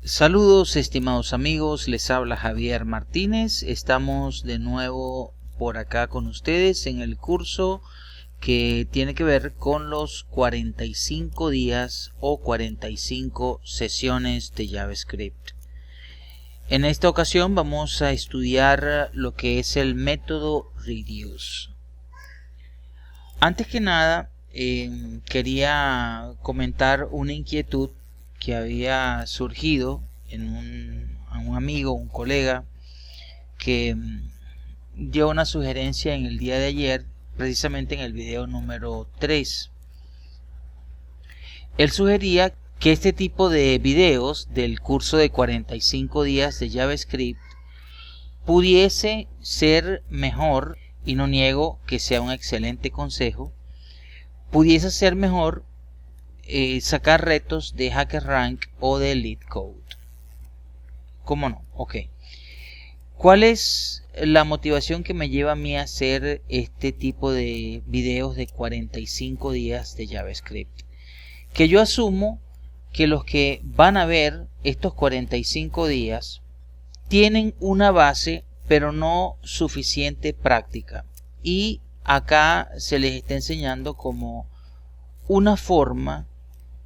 Saludos estimados amigos, les habla Javier Martínez. Estamos de nuevo por acá con ustedes en el curso que tiene que ver con los 45 días o 45 sesiones de JavaScript. En esta ocasión vamos a estudiar lo que es el método Reduce. Antes que nada, quería comentar una inquietud que había surgido en un amigo, un colega, que dio una sugerencia en el día de ayer, precisamente en el video número 3. Él sugería que este tipo de videos del curso de 45 días de JavaScript pudiese ser mejor, y no niego que sea un excelente consejo, pudiese ser mejor sacar retos de HackerRank o de LeetCode. ¿Cómo no? Ok. ¿Cuál es la motivación que me lleva a mí a hacer este tipo de videos de 45 días de JavaScript? Que yo asumo que los que van a ver estos 45 días tienen una base, pero no suficiente práctica. Y acá se les está enseñando como una forma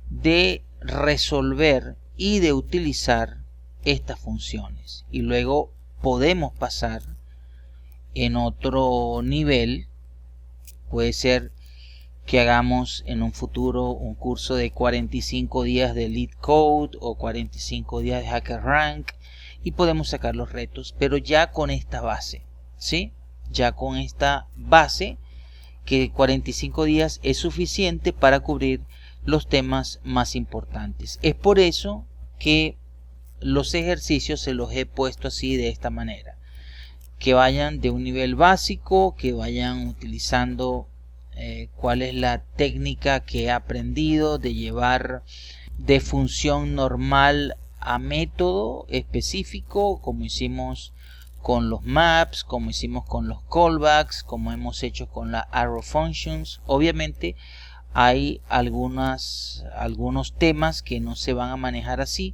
de resolver y de utilizar estas funciones, y luego podemos pasar en otro nivel. Puede ser que hagamos en un futuro un curso de 45 días de LeetCode o 45 días de HackerRank y podemos sacar los retos, pero ya con esta base, ¿sí? Ya con esta base, que 45 días es suficiente para cubrir los temas más importantes. Es por eso que los ejercicios se los he puesto así, de esta manera, que vayan de un nivel básico, que vayan utilizando cuál es la técnica que he aprendido de llevar de función normal a método específico, como hicimos con los maps, como hicimos con los callbacks, como hemos hecho con la arrow functions. Obviamente hay algunos temas que no se van a manejar así,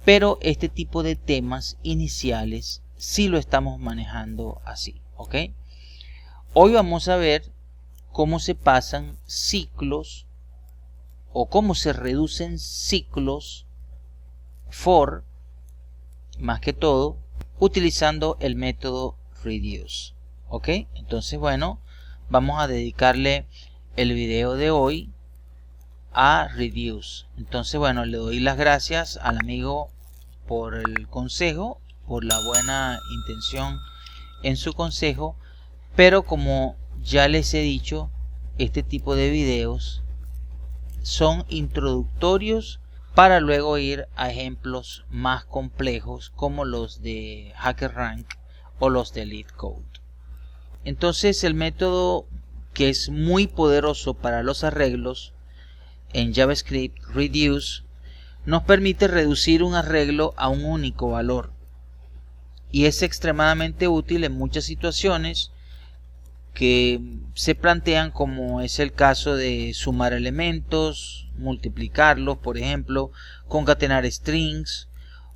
pero este tipo de temas iniciales sí lo estamos manejando así, ¿ok? Hoy vamos a ver cómo se pasan ciclos o cómo se reducen ciclos for, más que todo, utilizando el método Reduce, ¿ok? Entonces, bueno, vamos a dedicarle el video de hoy a Reduce. Entonces, bueno, le doy las gracias al amigo por el consejo, por la buena intención en su consejo, pero como ya les he dicho, este tipo de videos son introductorios para luego ir a ejemplos más complejos como los de HackerRank o los de LeetCode. Entonces, el método que es muy poderoso para los arreglos en JavaScript, Reduce, nos permite reducir un arreglo a un único valor, y es extremadamente útil en muchas situaciones que se plantean, como es el caso de sumar elementos, multiplicarlos, por ejemplo, concatenar strings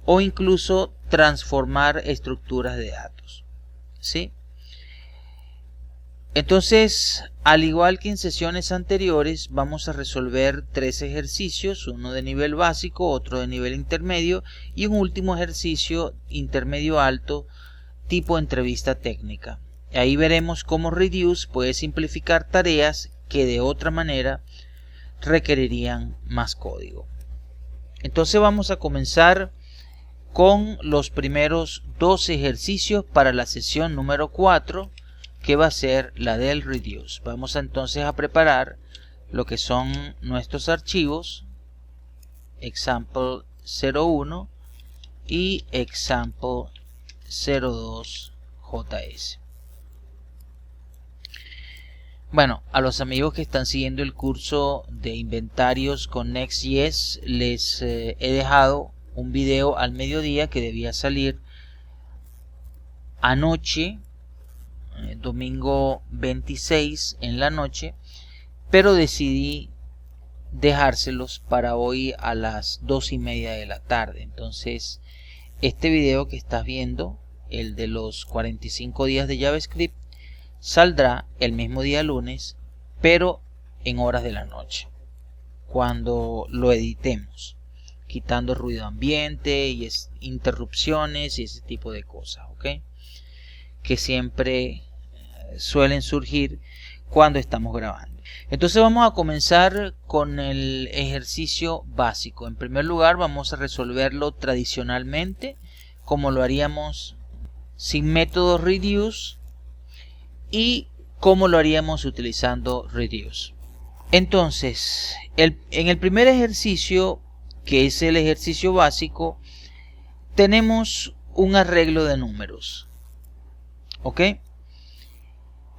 o incluso transformar estructuras de datos, ¿sí? Entonces, al igual que en sesiones anteriores, vamos a resolver 3 ejercicios, uno de nivel básico, otro de nivel intermedio y un último ejercicio intermedio alto tipo entrevista técnica. Ahí veremos cómo Reduce puede simplificar tareas que de otra manera requerirían más código. Entonces vamos a comenzar con los primeros 2 ejercicios para la sesión número 4, que va a ser la del Reduce. Vamos entonces a preparar lo que son nuestros archivos example01 y example02.js. Bueno, a los amigos que están siguiendo el curso de inventarios con Next.js, les he dejado un video al mediodía que debía salir anoche, domingo 26 en la noche, pero decidí dejárselos para hoy a las 2:30 de la tarde. Entonces este video que estás viendo, el de los 45 días de JavaScript, saldrá el mismo día lunes, pero en horas de la noche, cuando lo editemos, quitando ruido ambiente y interrupciones y ese tipo de cosas, ¿ok? Que siempre suelen surgir cuando estamos grabando. Entonces vamos a comenzar con el ejercicio básico. En primer lugar vamos a resolverlo tradicionalmente, como lo haríamos sin método reduce y como lo haríamos utilizando reduce. Entonces, en el primer ejercicio, que es el ejercicio básico, tenemos un arreglo de números, ¿ok?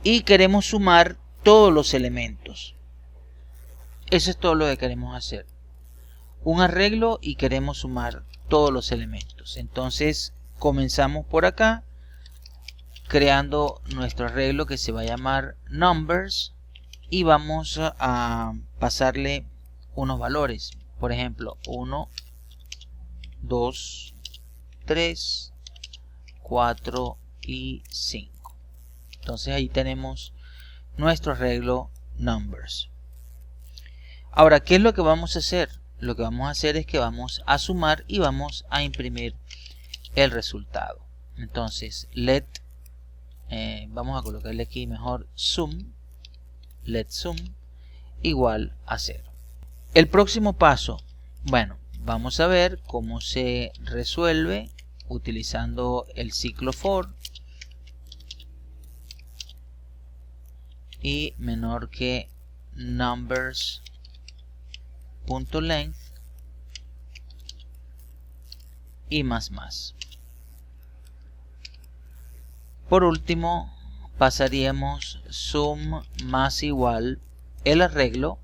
Y queremos sumar todos los elementos. Eso es todo lo que queremos hacer. Un arreglo y queremos sumar todos los elementos. Entonces comenzamos por acá, creando nuestro arreglo que se va a llamar numbers, y vamos a pasarle unos valores. Por ejemplo, 1, 2, 3, 4 y 5. Entonces ahí tenemos nuestro arreglo numbers. Ahora, ¿qué es lo que vamos a hacer? Lo que vamos a hacer es que vamos a sumar y vamos a imprimir el resultado. Entonces vamos a colocarle aquí mejor sum, let sum igual a 0. El próximo paso, bueno, vamos a ver cómo se resuelve utilizando el ciclo for y menor que numbers.length y más. Por último, pasaríamos sum más igual el arreglo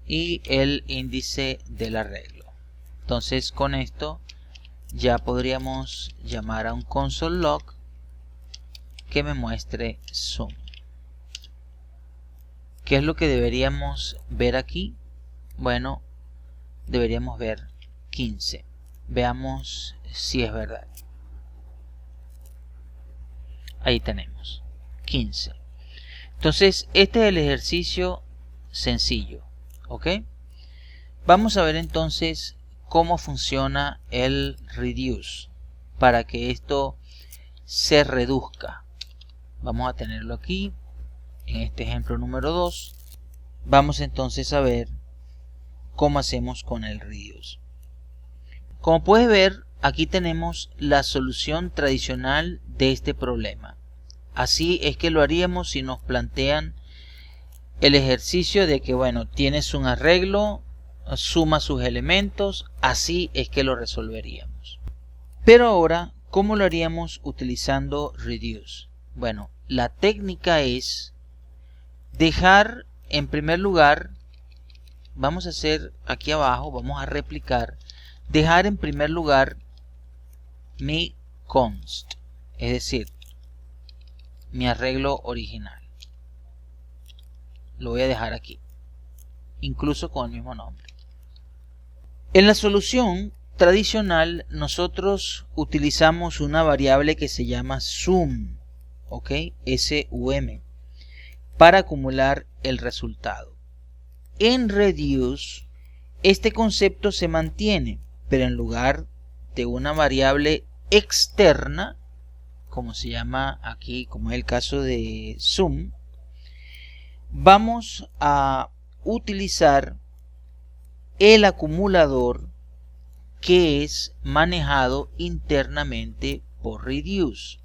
y el índice del arreglo. Entonces con esto ya podríamos llamar a un console log que me muestre sum. ¿Qué es lo que deberíamos ver aquí? Bueno, deberíamos ver 15. Veamos si es verdad. Ahí tenemos 15. Entonces este es el ejercicio sencillo, ¿ok? Vamos a ver entonces cómo funciona el reduce para que esto se reduzca. Vamos a tenerlo aquí en este ejemplo número 2. Vamos entonces a ver cómo hacemos con el reduce. Como puedes ver, aquí tenemos la solución tradicional de este problema. Así es que lo haríamos si nos plantean el ejercicio de que, bueno, tienes un arreglo, suma sus elementos, así es que lo resolveríamos. Pero ahora, ¿cómo lo haríamos utilizando reduce? Bueno, la técnica es dejar en primer lugar, vamos a hacer aquí abajo, vamos a replicar, dejar en primer lugar mi const, es decir, mi arreglo original. Lo voy a dejar aquí, incluso con el mismo nombre. En la solución tradicional nosotros utilizamos una variable que se llama sum, ¿ok? S-U-M, para acumular el resultado. En reduce este concepto se mantiene, pero en lugar de una variable externa, como se llama aquí, como es el caso de sum, vamos a utilizar el acumulador que es manejado internamente por reduce.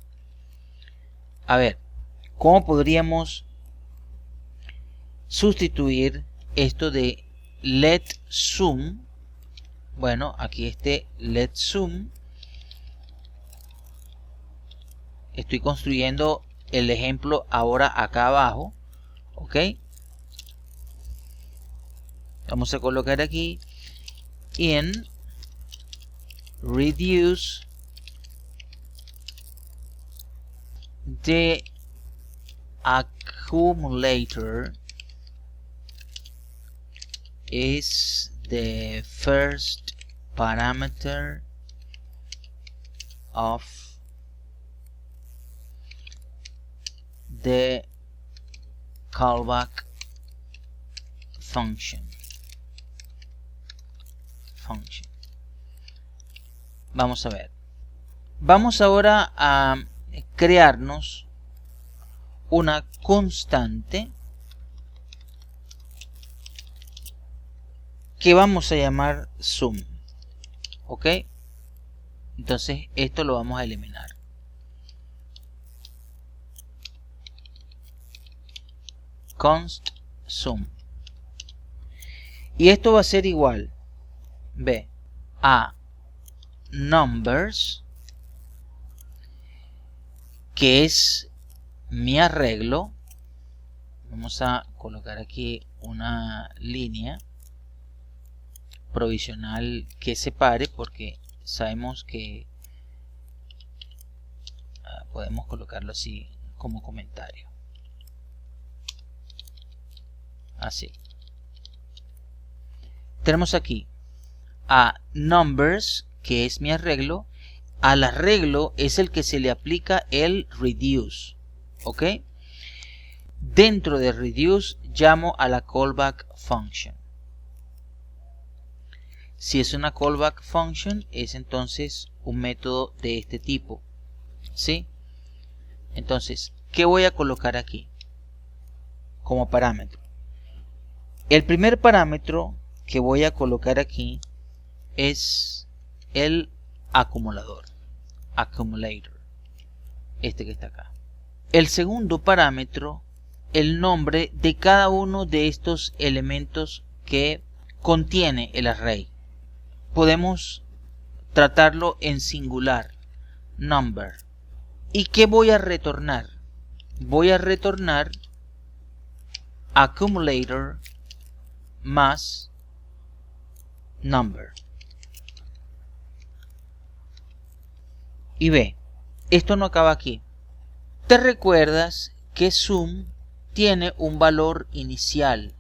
A ver, ¿cómo podríamos sustituir esto de let sum? Bueno, aquí este let sum, estoy construyendo el ejemplo ahora acá abajo, ¿ok? Vamos a colocar aquí in reduce the accumulator is the first parameter of the callback function. Vamos a ver. Vamos ahora a crearnos una constante que vamos a llamar sum. ¿Ok? Entonces esto lo vamos a eliminar. Const sum. Y esto va a ser igual a numbers, que es mi arreglo. Vamos a colocar aquí una línea provisional que separe, porque sabemos que podemos colocarlo así como comentario, así. Tenemos aquí a numbers, que es mi arreglo. Al arreglo es el que se le aplica el reduce. ¿Ok? Dentro de reduce llamo a la callback function. Si es una callback function, es entonces un método de este tipo. ¿Sí? Entonces, ¿qué voy a colocar aquí como parámetro? El primer parámetro que voy a colocar aquí es el acumulador, accumulator, este que está acá. El segundo parámetro, el nombre de cada uno de estos elementos que contiene el array. Podemos tratarlo en singular, number. ¿Y qué voy a retornar? Voy a retornar accumulator más number. Y ve, esto no acaba aquí. ¿Te recuerdas que sum tiene un valor inicial,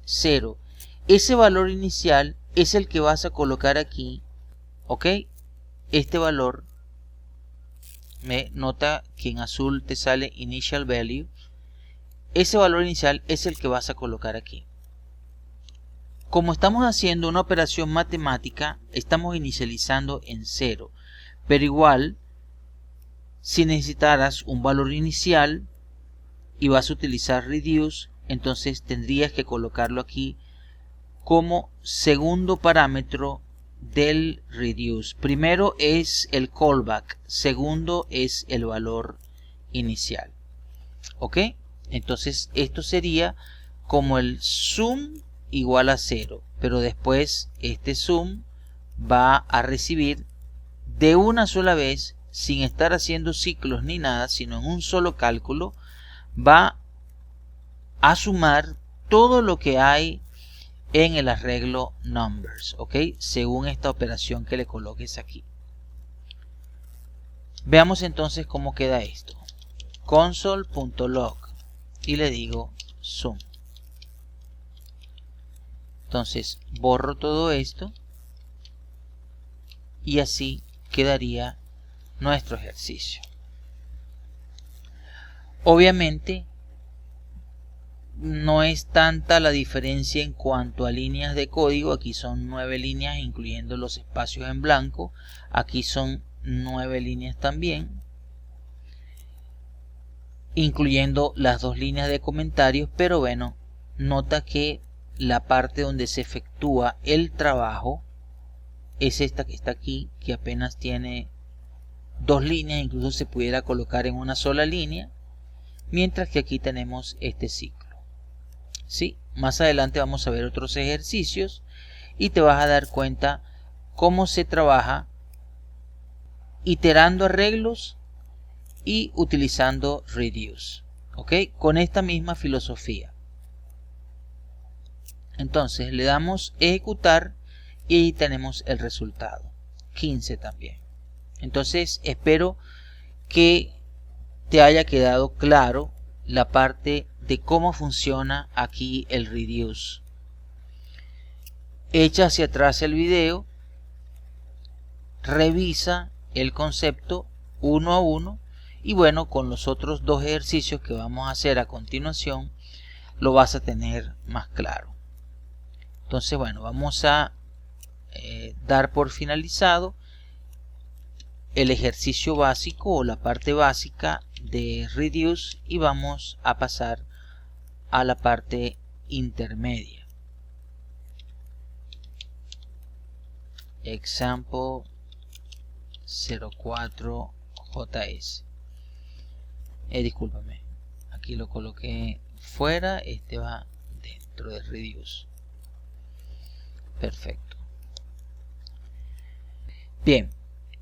0? Ese valor inicial es el que vas a colocar aquí, ¿ok? Este valor, nota que en azul te sale initial value. Ese valor inicial es el que vas a colocar aquí. Como estamos haciendo una operación matemática, estamos inicializando en 0. Pero igual, si necesitaras un valor inicial y vas a utilizar reduce, entonces tendrías que colocarlo aquí como segundo parámetro del reduce. Primero es el callback, segundo es el valor inicial. ¿Ok? Entonces esto sería como el sum igual a 0, pero después este sum va a recibir de una sola vez, sin estar haciendo ciclos ni nada, sino en un solo cálculo, va a sumar todo lo que hay en el arreglo numbers, ¿ok? Según esta operación que le coloques aquí. Veamos entonces cómo queda esto. Console.log y le digo sum. Entonces borro todo esto y así quedaría nuestro ejercicio. Obviamente no es tanta la diferencia en cuanto a líneas de código. Aquí son 9 líneas incluyendo los espacios en blanco. Aquí son 9 líneas también, incluyendo las 2 líneas de comentarios. Pero bueno, nota que la parte donde se efectúa el trabajo es esta que está aquí, que apenas tiene 2 líneas. Incluso se pudiera colocar en una sola línea, mientras que aquí tenemos este ciclo. ¿Sí? Más adelante vamos a ver otros ejercicios y te vas a dar cuenta cómo se trabaja iterando arreglos y utilizando reduce, ¿ok? Con esta misma filosofía. Entonces le damos ejecutar y ahí tenemos el resultado, 15 también. Entonces espero que te haya quedado claro la parte de cómo funciona aquí el reduce. echa hacia atrás el video, revisa el concepto uno a uno y bueno, con los otros dos ejercicios que vamos a hacer a continuación lo vas a tener más claro. Entonces bueno, vamos a dar por finalizado el ejercicio básico o la parte básica de Reduce y vamos a pasar a la parte intermedia. Example 04JS. Discúlpame, aquí lo coloqué fuera, este va dentro de Reduce. Perfecto. Bien,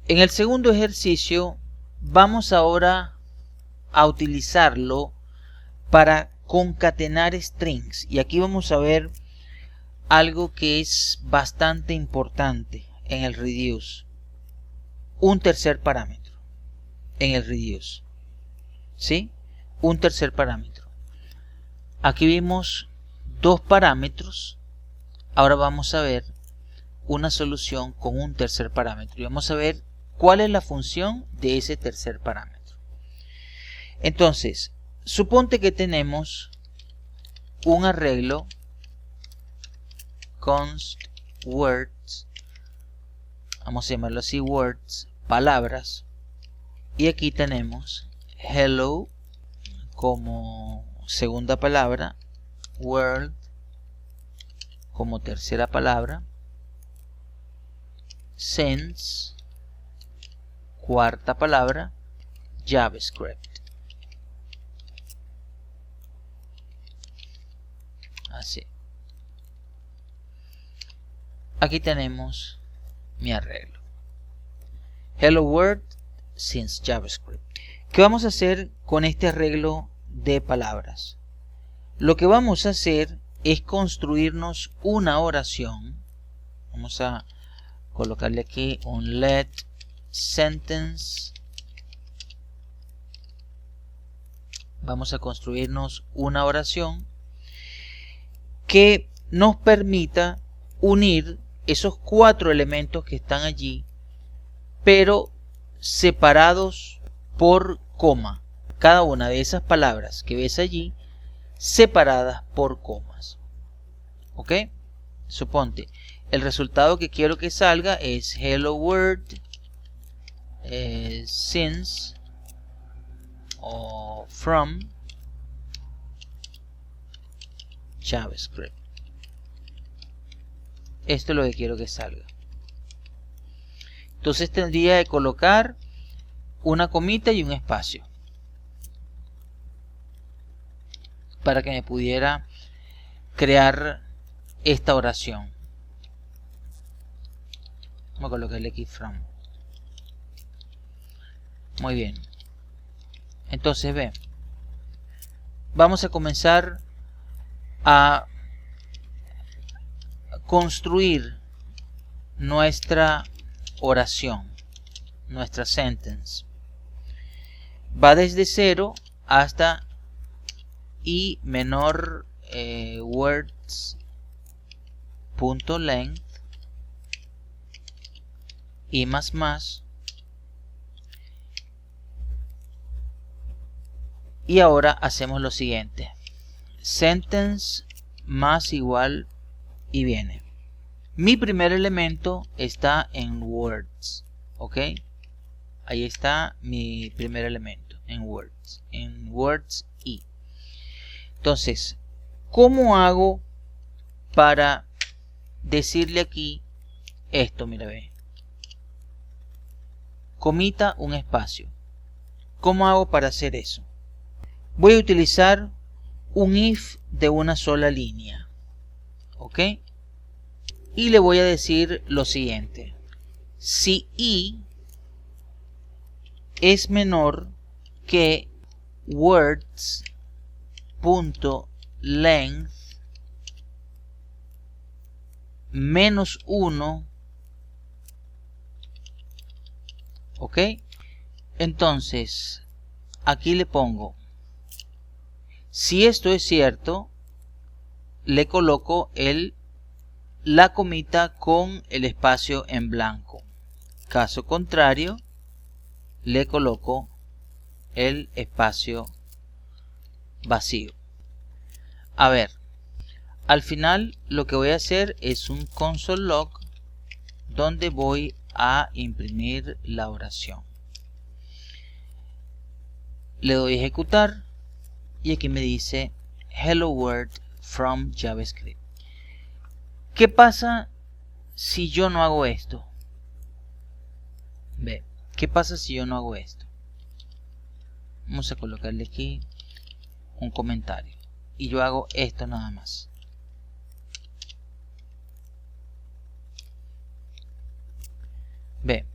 en el segundo ejercicio vamos ahora a utilizarlo para concatenar strings y aquí vamos a ver algo que es bastante importante en el Reduce, un tercer parámetro en el Reduce, ¿sí? Un tercer parámetro. Aquí vimos dos parámetros, ahora vamos a ver una solución con un tercer parámetro y vamos a ver cuál es la función de ese tercer parámetro. Entonces, suponte que tenemos un arreglo const words, vamos a llamarlo así, words, palabras, y aquí tenemos hello como segunda palabra, world como tercera palabra, since cuarta palabra, JavaScript. Así. Aquí tenemos mi arreglo. Hello World since JavaScript. ¿Qué vamos a hacer con este arreglo de palabras? Lo que vamos a hacer es construirnos una oración. Vamos a colocarle aquí un let sentence. Vamos a construirnos una oración que nos permita unir esos cuatro elementos que están allí, pero separados por coma. Cada una de esas palabras que ves allí separadas por comas. ¿Ok? Suponte, el resultado que quiero que salga es hello world since o from JavaScript. Esto es lo que quiero que salga. Entonces tendría que colocar una comita y un espacio para que me pudiera crear esta oración. Vamos a colocarle aquí from. Muy bien. Entonces ve, vamos a comenzar a construir nuestra oración, nuestra sentence. Va desde 0 hasta i menor words.length i más. Y ahora hacemos lo siguiente. Sentence más igual y viene. Mi primer elemento está en words. ¿Ok? Ahí está mi primer elemento en words. En words y. Entonces, ¿cómo hago para decirle aquí esto? Mira, ve. Comita un espacio. ¿Cómo hago para hacer eso? Voy a utilizar un if de una sola línea. ¿Ok? Y le voy a decir lo siguiente. Si i es menor que words.length menos 1, ¿ok? Entonces, aquí le pongo, si esto es cierto, le coloco el la comita con el espacio en blanco. Caso contrario, le coloco el espacio vacío. A ver, al final lo que voy a hacer es un console log donde voy a imprimir la oración. Le doy a ejecutar y aquí me dice Hello World from JavaScript. ¿Qué pasa si yo no hago esto? Ve, ¿qué pasa si yo no hago esto? Vamos a colocarle aquí un comentario y yo hago esto nada más. Ve,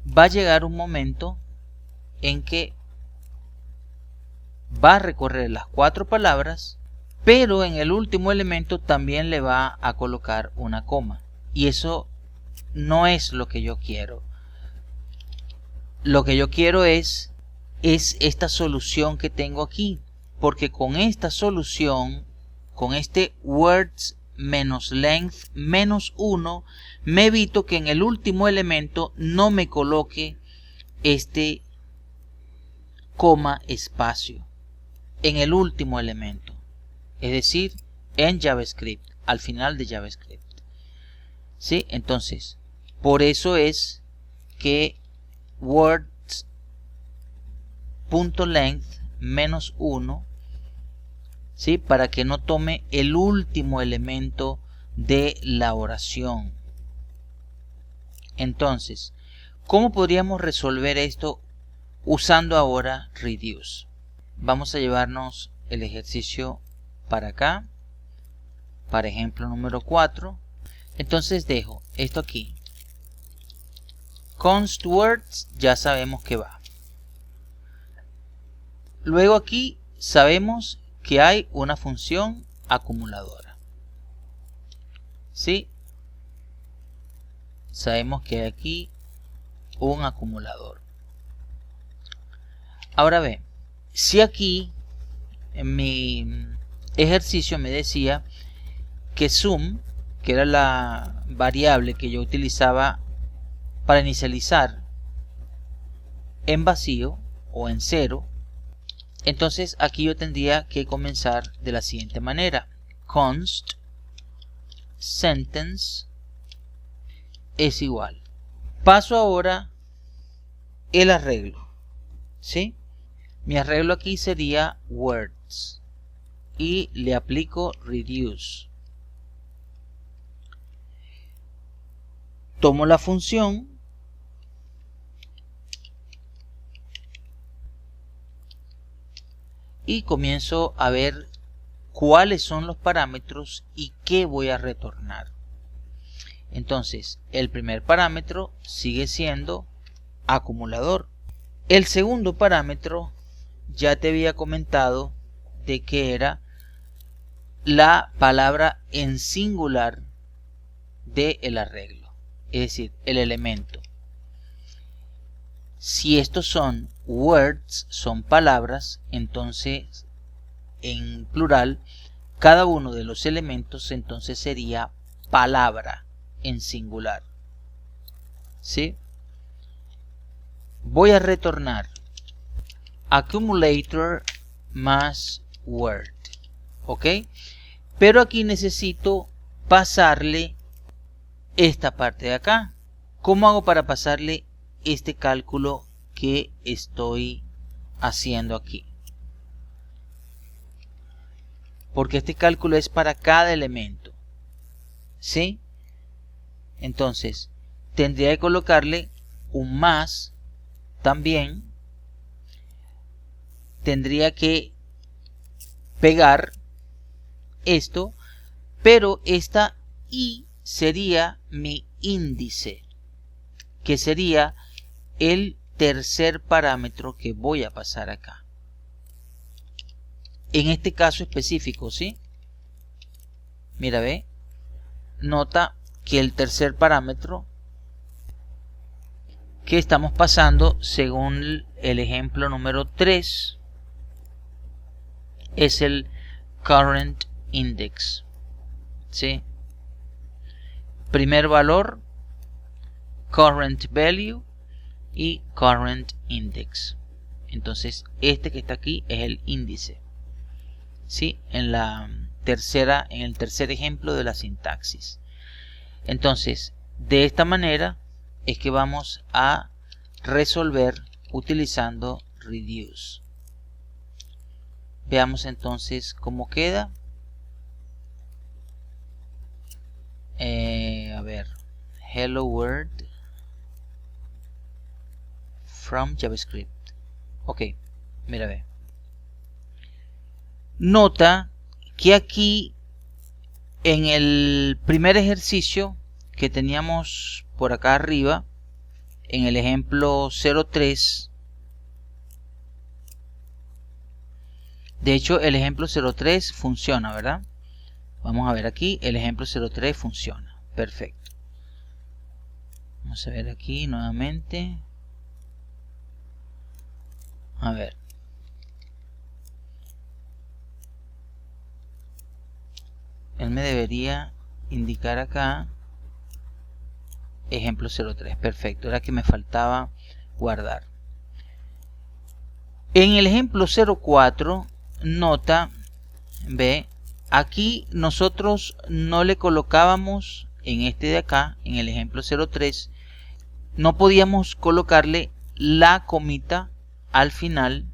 va a llegar un momento en que va a recorrer las 4 palabras, pero en el último elemento también le va a colocar una coma, y eso no es lo que yo quiero. Lo que yo quiero es esta solución que tengo aquí, porque con esta solución, con este words menos length menos 1, me evito que en el último elemento no me coloque este coma espacio en el último elemento, es decir, en JavaScript, al final de JavaScript. ¿Sí? Entonces, por eso es que words.length menos 1, ¿sí? Para que no tome el último elemento de la oración. Entonces, ¿cómo podríamos resolver esto usando ahora reduce? Vamos a llevarnos el ejercicio para acá, para ejemplo número 4. Entonces dejo esto aquí. Const words, ya sabemos que va. Luego aquí sabemos que hay una función acumuladora. ¿Sí? Sabemos que hay aquí un acumulador. Ahora ve, si aquí en mi ejercicio me decía que sum, que era la variable que yo utilizaba para inicializar en vacío o en 0, entonces aquí yo tendría que comenzar de la siguiente manera. Const sentence es igual. Paso ahora el arreglo, ¿sí? Mi arreglo aquí sería words y le aplico reduce. Tomo la función y comienzo a ver cuáles son los parámetros y qué voy a retornar. Entonces, el primer parámetro sigue siendo acumulador. El segundo parámetro ya te había comentado de que era la palabra en singular del arreglo, es decir, el elemento. Si estos son words, son palabras, entonces en plural cada uno de los elementos entonces sería palabra en singular. ¿Sí? Voy a retornar accumulator más word, ¿ok? Pero aquí necesito pasarle esta parte de acá. ¿Cómo hago para pasarle este cálculo que estoy haciendo aquí? Porque este cálculo es para cada elemento, ¿sí? Entonces tendría que colocarle un más también. Tendría que pegar esto, pero esta i sería mi índice, que sería el tercer parámetro que voy a pasar acá. En este caso específico, ¿sí? Mira, ve, nota que el tercer parámetro que estamos pasando según el ejemplo número 3 es el current index, ¿sí? primer valor, current value y current index. Entonces este que está aquí es el índice, ¿sí? En el tercer ejemplo de la sintaxis. Entonces de esta manera es que vamos a resolver utilizando reduce. Veamos entonces cómo queda. A ver, hello world from JavaScript. Ok, mira, ve. Nota que aquí en el primer ejercicio que teníamos por acá arriba, en el ejemplo 03, de hecho el ejemplo 03 funciona, ¿verdad? Vamos a ver aquí, el ejemplo 03 funciona. Perfecto. Vamos a ver aquí nuevamente. A ver. Él me debería indicar acá ejemplo 03. Perfecto. Era que me faltaba guardar. En el ejemplo 04, nota, ve, aquí nosotros no le colocábamos, en este de acá, en el ejemplo 03, no podíamos colocarle la comita al final,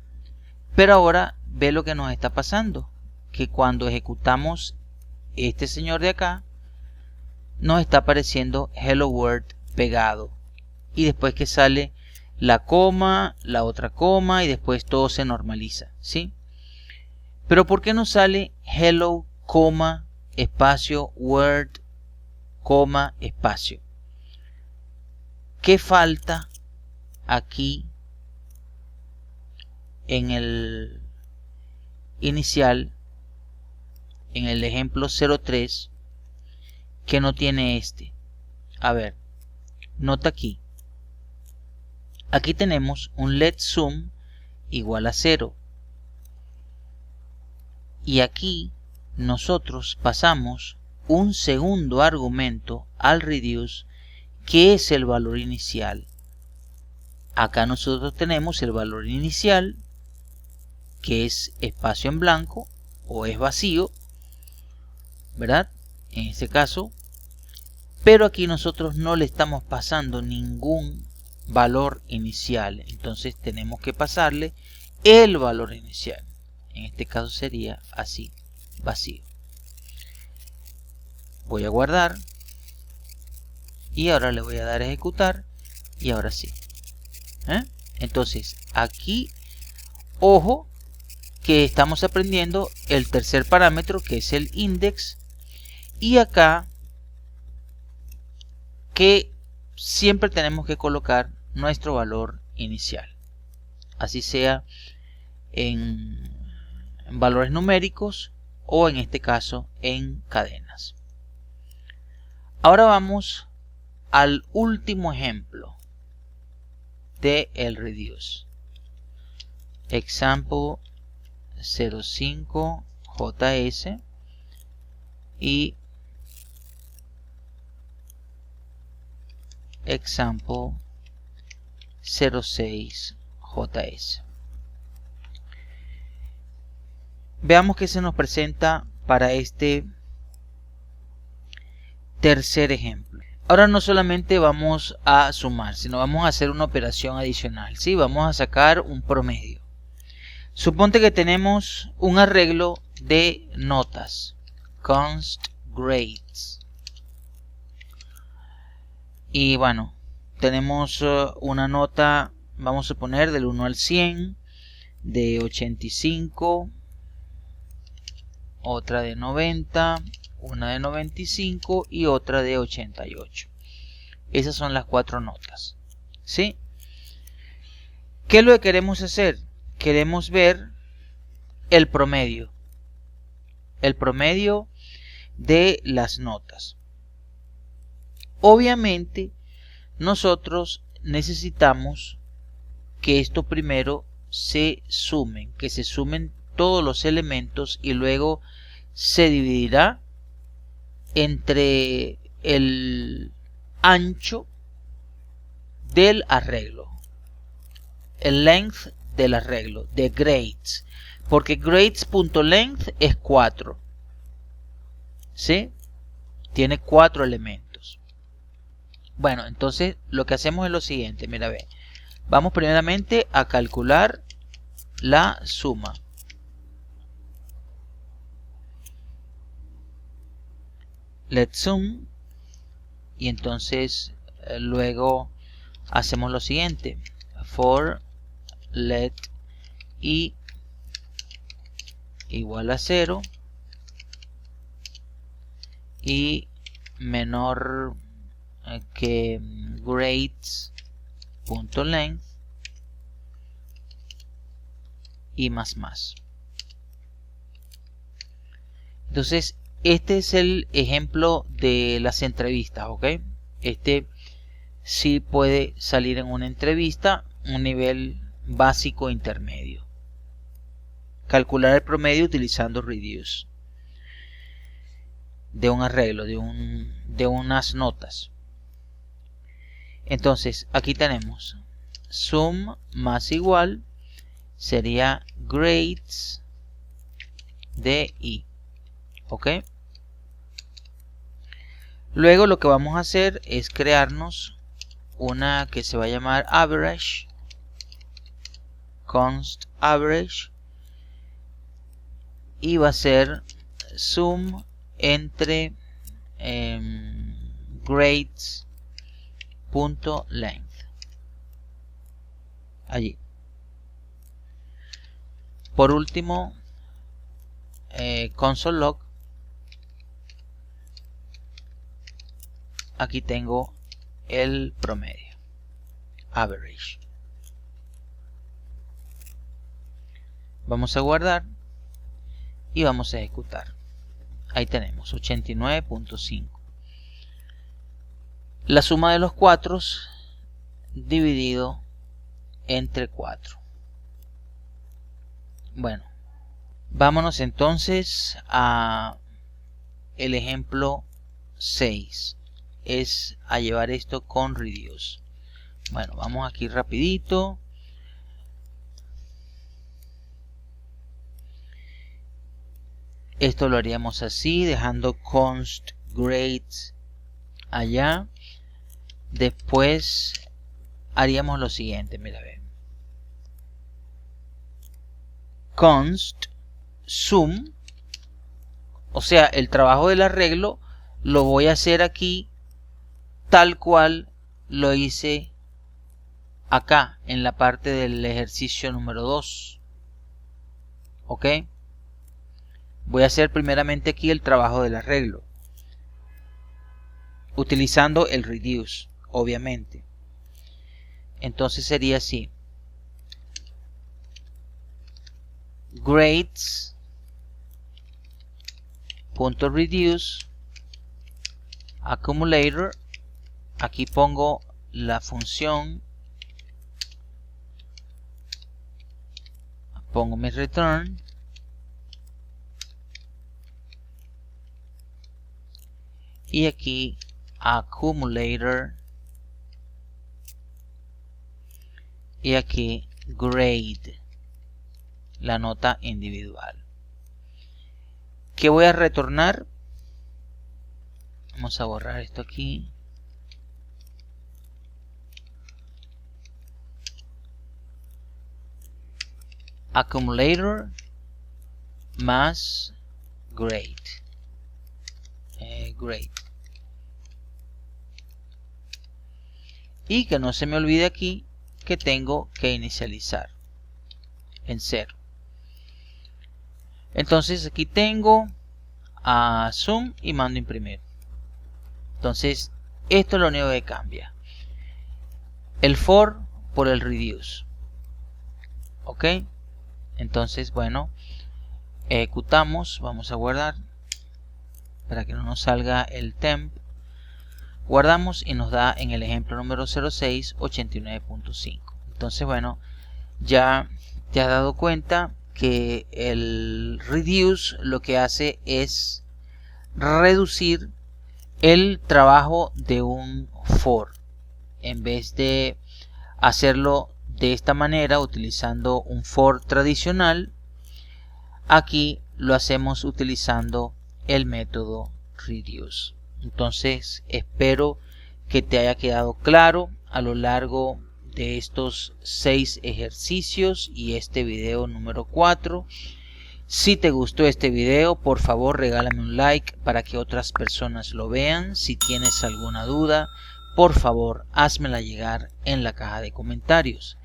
pero ahora ve lo que nos está pasando, que cuando ejecutamos este señor de acá, nos está apareciendo hello world pegado, y después que sale la coma, la otra coma, y después todo se normaliza, ¿sí? Pero ¿por qué no sale hello, coma, espacio, word, coma, espacio? ¿Qué falta aquí en el inicial, en el ejemplo 03, que no tiene este? A ver, nota aquí. Aquí tenemos un let sum igual a 0. Y aquí nosotros pasamos un segundo argumento al reduce, que es el valor inicial. Acá nosotros tenemos el valor inicial, que es espacio en blanco o es vacío, ¿verdad? En este caso. Pero aquí nosotros no le estamos pasando ningún valor inicial. Entonces tenemos que pasarle el valor inicial. En este caso sería así, vacío. Voy a guardar. Y ahora le voy a dar a ejecutar. Y ahora sí. Entonces aquí, ojo, que estamos aprendiendo el tercer parámetro, que es el index. Y acá, que siempre tenemos que colocar nuestro valor inicial. Así sea en valores numéricos o en este caso en cadenas. Ahora vamos al último ejemplo de el reduce. Example 05 JS y example 06 JS. Veamos qué se nos presenta para este tercer ejemplo. Ahora no solamente vamos a sumar, sino vamos a hacer una operación adicional, ¿sí? Vamos a sacar un promedio. Suponte que tenemos un arreglo de notas, const grades. Y bueno, tenemos una nota, vamos a poner del 1 al 100, de 85, otra de 90, una de 95 y otra de 88. Esas son las 4 notas, ¿sí? ¿Qué es lo que queremos hacer? Queremos ver el promedio de las notas. Obviamente nosotros necesitamos que esto primero se sumen, que se sumen todos los elementos y luego se dividirá entre el ancho del arreglo, el length del arreglo, de grades, porque grades.length es 4, ¿sí? Tiene 4 elementos. Bueno, entonces lo que hacemos es lo siguiente, mira, ve. Vamos primeramente a calcular la suma. Let's sum. Y entonces luego hacemos lo siguiente. For let i igual a 0 y menor que grades.length y más. Entonces este es el ejemplo de las entrevistas, ¿ok? Este sí puede salir en una entrevista, un nivel básico intermedio. Calcular el promedio utilizando reduce de un arreglo, de unas notas. Entonces aquí tenemos sum más igual sería grades de i, ¿ok? Luego lo que vamos a hacer es crearnos una que se va a llamar average, const average, y va a ser sum entre grades.length allí. Por último, console log, aquí tengo el promedio, average. Vamos a guardar y vamos a ejecutar. Ahí tenemos 89.5. La suma de los 4 dividido entre 4. Bueno, vámonos entonces a el ejemplo 6. Es a llevar esto con reduce. Bueno, vamos aquí rapidito. Esto lo haríamos así, dejando const grades allá. Después haríamos lo siguiente, mira, ve. Const sum, o sea, el trabajo del arreglo lo voy a hacer aquí tal cual lo hice acá en la parte del ejercicio número 2. ¿Ok? Voy a hacer primeramente aquí el trabajo del arreglo, utilizando el reduce, obviamente. Entonces sería así: grades.reduce accumulator. Aquí pongo la función, pongo mi return y aquí accumulator y aquí grade, la nota individual. ¿Qué voy a retornar? Vamos a borrar esto aquí. Accumulator más grade. Grade. Y que no se me olvide aquí que tengo que inicializar en 0. Entonces aquí tengo a sum y mando a imprimir. Entonces esto es lo único que cambia: el for por el reduce. Ok, entonces bueno, ejecutamos. Vamos a guardar para que no nos salga el temp. Guardamos y nos da en el ejemplo número 06 89.5. Entonces bueno, ya te has dado cuenta que el reduce lo que hace es reducir el trabajo de un for. En vez de hacerlo de esta manera utilizando un for tradicional, aquí lo hacemos utilizando el método reduce. Entonces espero que te haya quedado claro a lo largo de estos 6 ejercicios y este video número 4. Si te gustó este video, por favor regálame un like para que otras personas lo vean. Si tienes alguna duda, por favor házmela llegar en la caja de comentarios.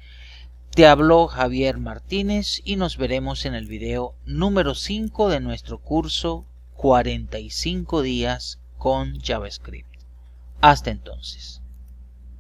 Te habló Javier Martínez y nos veremos en el video número 5 de nuestro curso 45 días con JavaScript. Hasta entonces.